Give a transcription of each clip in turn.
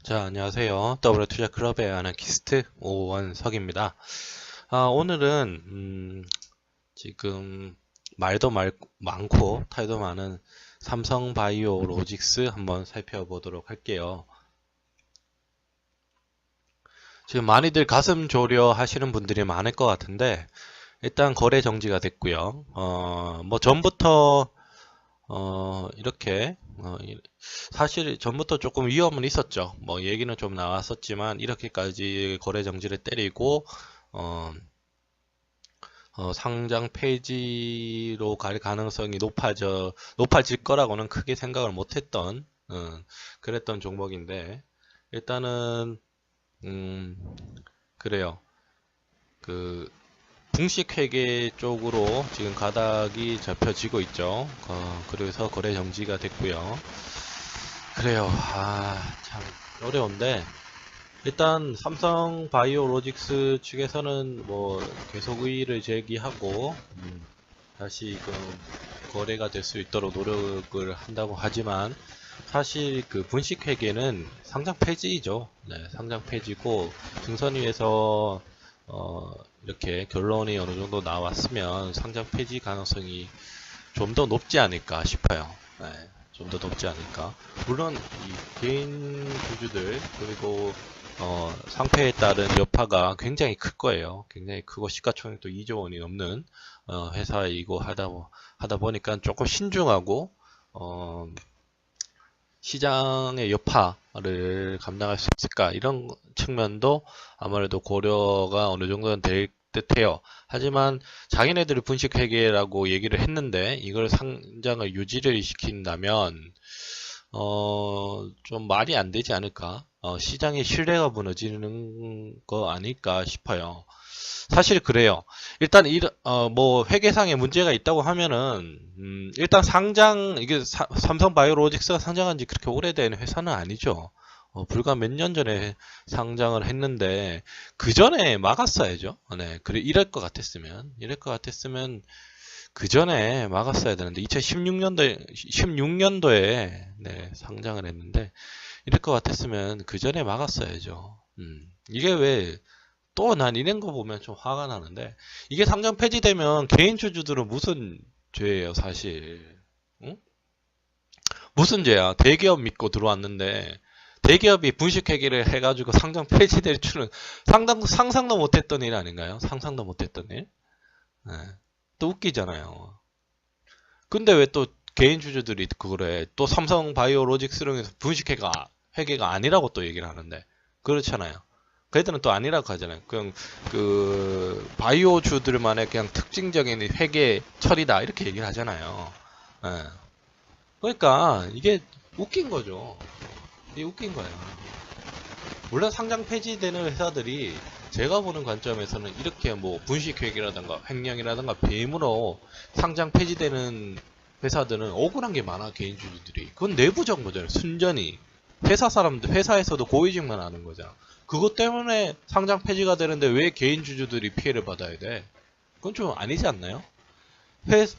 자, 안녕하세요. W투자클럽의 아나키스트 오원석입니다. 오늘은 지금 많고 타이도 많은 삼성바이오로직스 한번 살펴보도록 할게요. 지금 많이들 가슴 졸여 하시는 분들이 많을 것 같은데 일단 거래 정지가 됐고요. 뭐 전부터 이렇게 사실 전부터 조금 위험은 있었죠. 뭐 얘기는 좀 나왔었지만 이렇게까지 거래 정지를 때리고 어, 상장 폐지로 갈 가능성이 높아질 거라고는 크게 생각을 못했던 그랬던 종목인데 일단은 음, 그래요. 그 붕식회계 쪽으로 지금 가닥이 잡혀지고 있죠. 그래서 거래 정지가 됐고요. 그래요. 참 어려운데 일단 삼성 바이오로직스 측에서는 뭐 계속 의의를 제기하고 다시금 거래가 될 수 있도록 노력을 한다고 하지만 사실 그 분식회계는 상장 폐지이죠. 네, 상장 폐지고 증선위에서 이렇게 결론이 어느 정도 나왔으면 상장 폐지 가능성이 좀 더 높지 않을까 싶어요. 네, 좀 더 높지 않을까. 물론 이 개인 주주들 그리고 상패에 따른 여파가 굉장히 클 거예요. 굉장히 크고 시가총액도 2조 원이 넘는 회사이고 하다 보니까 조금 신중하고 어, 시장의 여파를 감당할 수 있을까 이런 측면도 아무래도 고려가 어느 정도는 될 듯해요. 하지만 자기네들이 분식회계라고 얘기를 했는데 이걸 상장을 유지를 시킨다면 좀 말이 안 되지 않을까? 시장의 신뢰가 무너지는 거 아닐까 싶어요. 사실 그래요. 일단 뭐 회계상에 문제가 있다고 하면은 일단 이게 삼성바이오로직스가 상장한 지 그렇게 오래된 회사는 아니죠. 불과 몇 년 전에 상장을 했는데 그 전에 막았어야죠. 네, 그래 이럴 것 같았으면 그 전에 막았어야 되는데 2016년도에 네, 상장을 했는데 이럴 것 같았으면 그 전에 막았어야죠. 이게 왜 또 난 이런 거 보면 좀 화가 나는데 이게 상장 폐지되면 개인 주주들은 무슨 죄예요, 사실. 응? 무슨 죄야? 대기업 믿고 들어왔는데 대기업이 분식회계를 해가지고 상장 폐지될 줄은 상상도 못했던 일 아닌가요? 상상도 못했던 일? 네. 또 웃기잖아요. 근데 왜 또 개인 주주들이 그거래? 또 삼성 바이오로직스령에서 회계가 아니라고 또 얘기를 하는데 그렇잖아요. 그 애들은 또 아니라고 하잖아요. 그냥 그 바이오주들만의 그냥 특징적인 회계 처리다 이렇게 얘기를 하잖아요. 예. 그러니까 이게 웃긴 거죠. 이게 웃긴 거예요. 물론 상장 폐지되는 회사들이 제가 보는 관점에서는 이렇게 뭐 분식회계라든가 횡령이라든가 배임으로 상장 폐지되는 회사들은 억울한 게 많아 개인주주들이. 그건 내부적 거잖아요. 순전히 회사에서도 고위직만 하는 거잖아. 그것 때문에 상장 폐지가 되는데 왜 개인주주들이 피해를 받아야 돼? 그건 좀 아니지 않나요?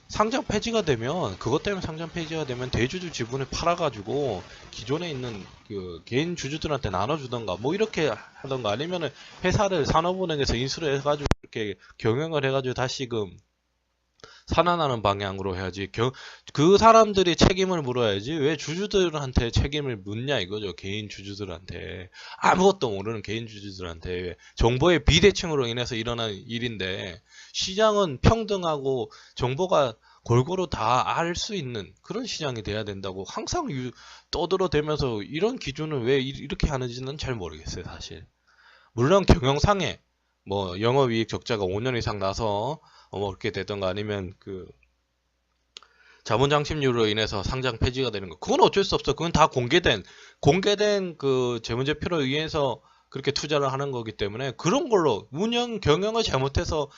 상장 폐지가 되면 그것 때문에 상장 폐지가 되면 대주주 지분을 팔아가지고 기존에 있는 그 개인 주주들한테 나눠주던가 뭐 이렇게 하던가 아니면은 회사를 산업은행에서 인수를 해가지고 이렇게 경영을 해가지고 다시금 살아나는 방향으로 해야지. 그 사람들이 책임을 물어야지. 왜 주주들한테 책임을 묻냐 이거죠. 개인 주주들한테. 아무것도 모르는 개인 주주들한테. 정보의 비대칭으로 인해서 일어난 일인데, 시장은 평등하고 정보가 골고루 다 알 수 있는 그런 시장이 돼야 된다고 항상 떠들어대면서 이런 기준을 왜 이렇게 하는지는 잘 모르겠어요, 사실. 물론 경영상에 뭐 영업이익 적자가 5년 이상 나서 뭐 그렇게 되던가 아니면 그 자본 장식률로 인해서 상장 폐지가 되는 거 그건 어쩔 수 없어. 그건 다 공개된 그 재무제표로 의해서 그렇게 투자를 하는 거기 때문에 그런 걸로 경영을 잘못해서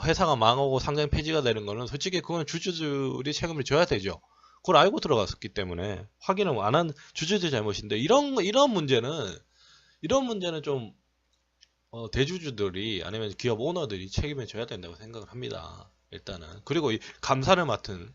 회사가 망하고 상장 폐지가 되는 거는 솔직히 그건 주주들이 책임을 져야 되죠. 그걸 알고 들어갔었기 때문에 확인을 안 한 주주들 잘못인데 이런 문제는 좀 대주주들이 아니면 기업 오너들이 책임을 져야 된다고 생각을 합니다. 일단은. 그리고 이 감사를 맡은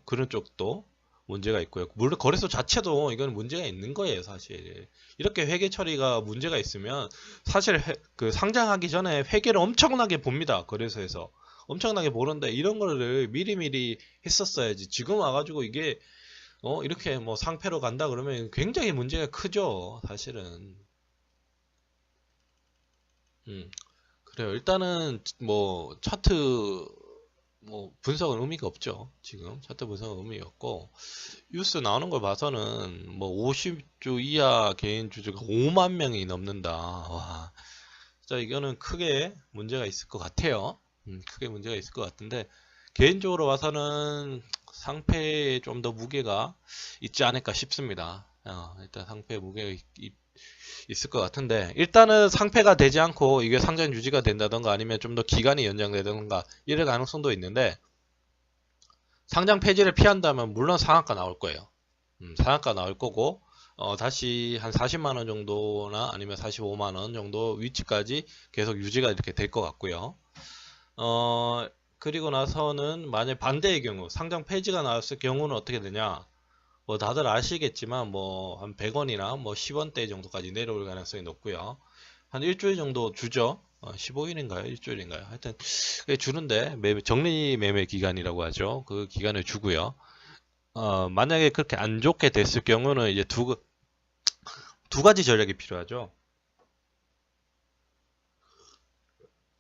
그런 쪽도 문제가 있고요. 물론 거래소 자체도 이건 문제가 있는 거예요, 사실. 이렇게 회계 처리가 문제가 있으면 사실 그 상장하기 전에 회계를 엄청나게 봅니다. 거래소에서. 엄청나게 보는데 이런 거를 미리미리 했었어야지. 지금 와가지고 이게 이렇게 뭐 상패로 간다 그러면 굉장히 문제가 크죠, 사실은. 그래요. 일단은 뭐 차트 뭐 분석은 의미가 없죠. 지금 차트 분석은 의미가 없고 뉴스 나오는 걸 봐서는 뭐 50주 이하 개인 주주가 5만 명이 넘는다. 와, 진짜 이거는 크게 문제가 있을 것 같아요. 크게 문제가 있을 것 같은데 개인적으로 봐서는 상패에 좀 더 무게가 있지 않을까 싶습니다. 일단 상패에 무게가 있을 것 같은데 일단은 상패가 되지 않고 이게 상장 유지가 된다던가 아니면 좀 더 기간이 연장되던가 이럴 가능성도 있는데 상장 폐지를 피한다면 물론 상한가 나올 거예요. 상한가 나올 거고 다시 한 40만원 정도나 아니면 45만원 정도 위치까지 계속 유지가 이렇게 될 것 같고요. 그리고 나서는 만약 반대의 경우 상장 폐지가 나왔을 경우는 어떻게 되냐, 뭐 다들 아시겠지만 뭐 한 100원이나 뭐 10원대 정도까지 내려올 가능성이 높고요. 한 일주일 정도 주죠. 15일인가요? 일주일인가요? 하여튼 주는데 정리 매매 기간이라고 하죠. 그 기간을 주고요. 만약에 그렇게 안 좋게 됐을 경우는 이제 두 가지 전략이 필요하죠.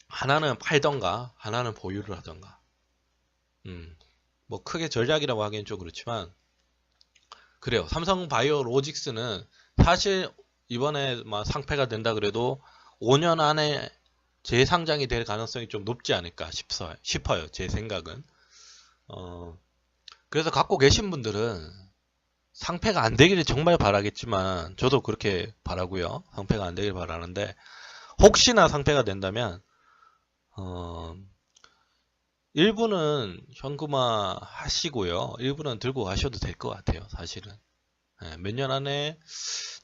하나는 팔던가 하나는 보유를 하던가. 뭐 크게 전략이라고 하기엔 좀 그렇지만 그래요. 삼성바이오로직스는 사실 이번에 막 상패가 된다 그래도 5년 안에 재상장이 될 가능성이 좀 높지 않을까 싶어요. 제 생각은. 그래서 갖고 계신 분들은 상패가 안 되기를 정말 바라겠지만 저도 그렇게 바라고요. 상패가 안 되길 바라는데 혹시나 상패가 된다면 일부는 현금화 하시고요. 일부는 들고 가셔도 될 것 같아요. 사실은. 몇 년 안에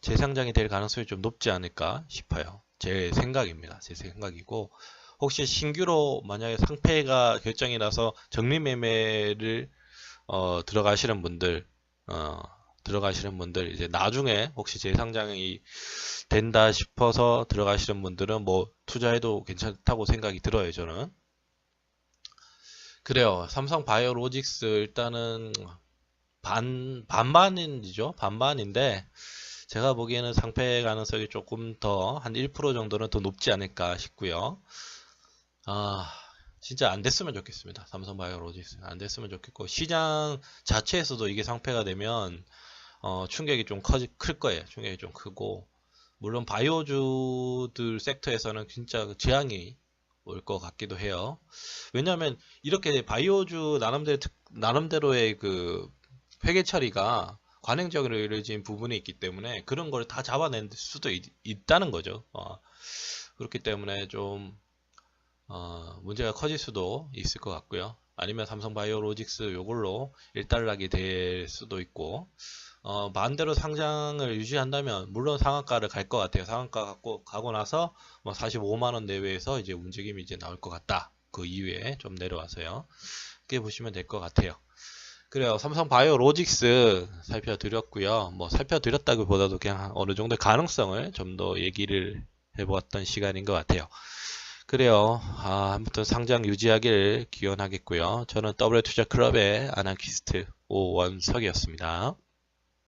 재상장이 될 가능성이 좀 높지 않을까 싶어요. 제 생각입니다. 제 생각이고 혹시 신규로 만약에 상패가 결정이 나서 적립매매를 들어가시는 분들 이제 나중에 혹시 재상장이 된다 싶어서 들어가시는 분들은 뭐 투자해도 괜찮다고 생각이 들어요. 저는. 그래요. 삼성바이오로직스 일단은 반반이죠. 반반인데 제가 보기에는 상패 가능성이 조금 더 한 1% 정도는 더 높지 않을까 싶고요. 진짜 안 됐으면 좋겠습니다. 삼성바이오로직스 안 됐으면 좋겠고 시장 자체에서도 이게 상패가 되면 충격이 좀 클 거예요. 충격이 좀 크고 물론 바이오주들 섹터에서는 진짜 재앙이 올 것 같기도 해요. 왜냐하면 이렇게 바이오주 나름대로의 그 회계 처리가 관행적으로 이루어진 부분이 있기 때문에 그런 걸 다 잡아낼 수도 있다는 거죠. 그렇기 때문에 좀 문제가 커질 수도 있을 것 같고요. 아니면 삼성바이오로직스 요걸로 일단락이 될 수도 있고 반대로 상장을 유지한다면 물론 상한가를 갈 것 같아요. 상한가 가고 나서 뭐 45만원 내외에서 이제 움직임이 이제 나올 것 같다. 그 이후에 좀 내려와서요. 그렇게 보시면 될 것 같아요. 그래요. 삼성바이오로직스 살펴드렸고요. 뭐 살펴드렸다기보다도 그냥 어느 정도의 가능성을 좀 더 얘기를 해보았던 시간인 것 같아요. 그래요. 아무튼 상장 유지하기를 기원하겠고요. 저는 W투자클럽의 아나키스트 오원석이었습니다.